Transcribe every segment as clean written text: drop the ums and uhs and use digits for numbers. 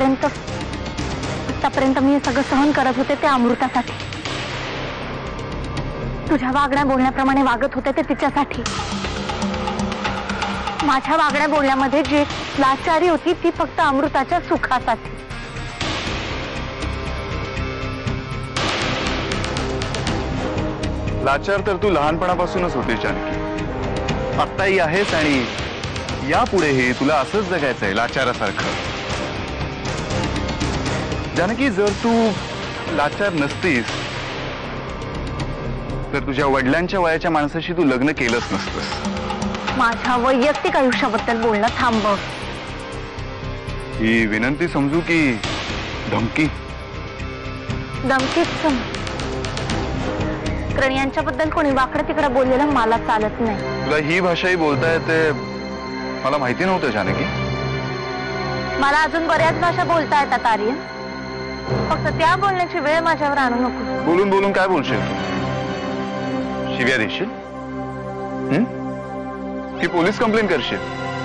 आतापर्यंत मी हे सगळं सहन करत होते ते अमृतासाठी. तुझ्या वागण्या बोलण्याप्रमाणे वागत होते ते तिच्यासाठी. माझ्या वागण्या बोलण्यामध्ये जी लाचारी होती ती फक्त अमृताच्या सुखासाठी. लाचार तर तू लहानपणापासूनच होती जानकी, आत्ताही आहेस आणि यापुढेही तुला असंच जगायचंय लाचारासारखं. जानकी, जर तू लाचार नसतीस तर तुझ्या वडिलांच्या वयाच्या माणसाशी तू लग्न केलंच नसतंस. माझ्या वैयक्तिक आयुष्याबद्दल बोलणं थांबव. ही विनंती समजू की धमकी? धमकीच समज. कारण यांच्याबद्दल कोणी वाकडं तिकडं बोललेलं मला चालत नाही. तुला ही भाषाही बोलता येते मला माहिती नव्हतं जानकी. मला अजून बऱ्याच भाषा बोलता येतात आर्यन, फक्त त्या बोलण्याची वेळ माझ्यावर आणू नको. बोलून बोलून काय बोलशील तू? शिव्या देशील की पोलीस कंप्लेंट करशील?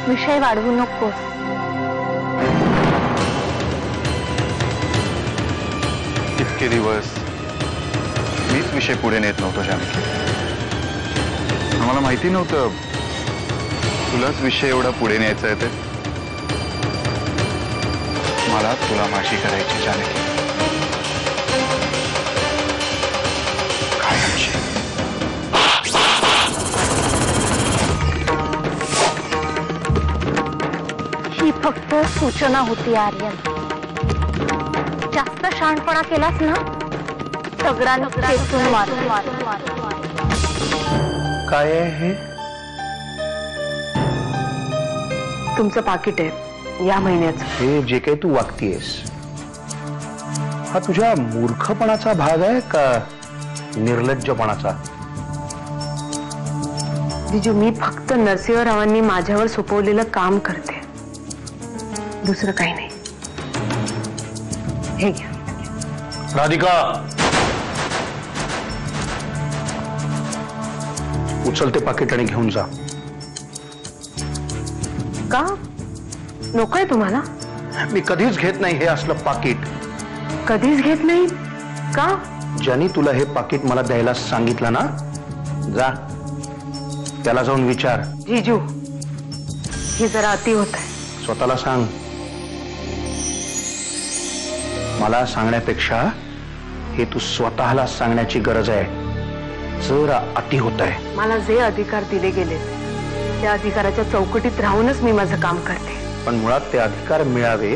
विषय वाढवू नकोस. इतके दिवस मीच विषय पुढे नेत नव्हतो जानकी. आम्हाला माहिती नव्हतं तुलाच विषय एवढा पुढे न्यायचा आहे. ते मला तुला माझी करायची जानकी. ही फक्त सूचना होती आर्यन. जास्त शहाणपणा केलास ना दगडानं खेचून मार. काय आहे हे? तुमचं पाकिट आहे या महिन्याचं. हे जे काही तू वागतीयस हा तुझ्या मूर्खपणाचा भाग आहे का निर्लज्जपणाचा? जिजू, मी फक्त नरसिंहरावांनी माझ्यावर सोपवलेलं काम करते, दुसरं काही नाही. हे घ्या. राधिका, उचल ते पाकिट आणि घेऊन जा. का नकोय तुम्हाला? मी कधीच घेत नाही हे असलं पाकिट. कधीच घेत नाही का? ज्यानी तुला हे पाकिट मला द्यायला सांगितलं ना, जा त्याला जाऊन विचार. जीजू, ही जरा अति होत आहे. स्वतःला सांग. मला सांगण्यापेक्षा हे तू स्वतःला सांगण्याची गरज आहे. जरा अति होत आहे. मला जे अधिकार दिले गेले त्या अधिकाराच्या चौकटीत राहूनच मी माझं काम करते. पण मुळात ते अधिकार मिळावे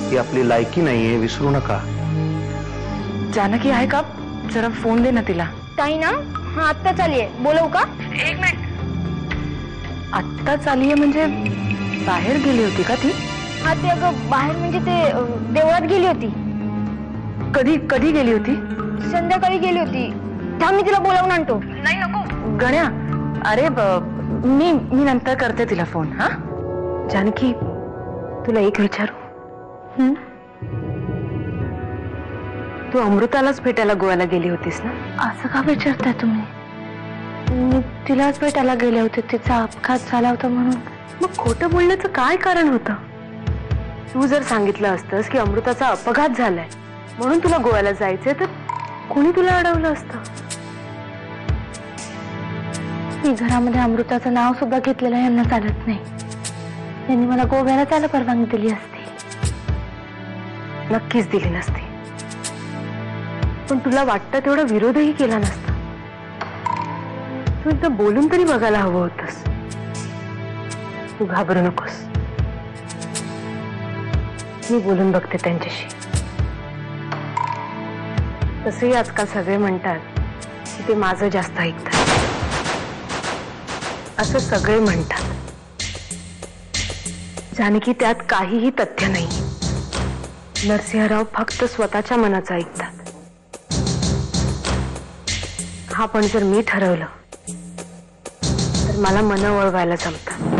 ही आपली लायकी नाहीये, विसरू नका. जानकी आहे का? जरा फोन दे ना तिला. ताई ना, हा आत्ता चालिये. बोलवू का? एक मिनिट. आत्ताच आलीये म्हणजे बाहेर गेली होती का ती? हा, ते अगं बाहेर म्हणजे ते देवळात गेली होती. कधी कधी गेली होती? संध्याकाळी गेली होती. थांब, मी तिला बोलावून आणतो. नाही नको गण्या. अरे मी नंतर करते तिला फोन. हा जानकी, तुला एक विचारू? तू अमृतालाच भेटायला गोव्याला गेली होतीस ना? असं का विचारताय तुम्ही? मी तिलाच भेटायला गेले होते, तिचा अपघात झाला होता म्हणून. मग खोटं बोलण्याचं काय कारण होतं? तू जर सांगितलं असतंस की अमृताचा अपघात झालाय म्हणून तुला गोव्याला जायचंय तर कोणी तुला अडवलं असतं? मी घरामध्ये अमृताचं नाव सुद्धा घेतलेलं यांना चालत नाही. यांनी मला गोव्याला जायला परवानगी दिली असती. नक्कीच दिली नसती, पण तुला वाटतं तेवढा विरोधही केला नसता. तू एकदा बोलून तरी बघायला हवं होतंस. तू घाबरू नकोस, मी बोलून बघते त्यांच्याशी. तसंही आजकाल सगळे म्हणतात की ते माझं जास्त ऐकतात. असं सगळे म्हणतात. जानकी, त्यात काहीही तथ्य नाही. नरसिंहराव फक्त स्वतःच्या मनाचं ऐकतात. हा पण जर मी ठरवलं तर मला मन वळवायला जमतं.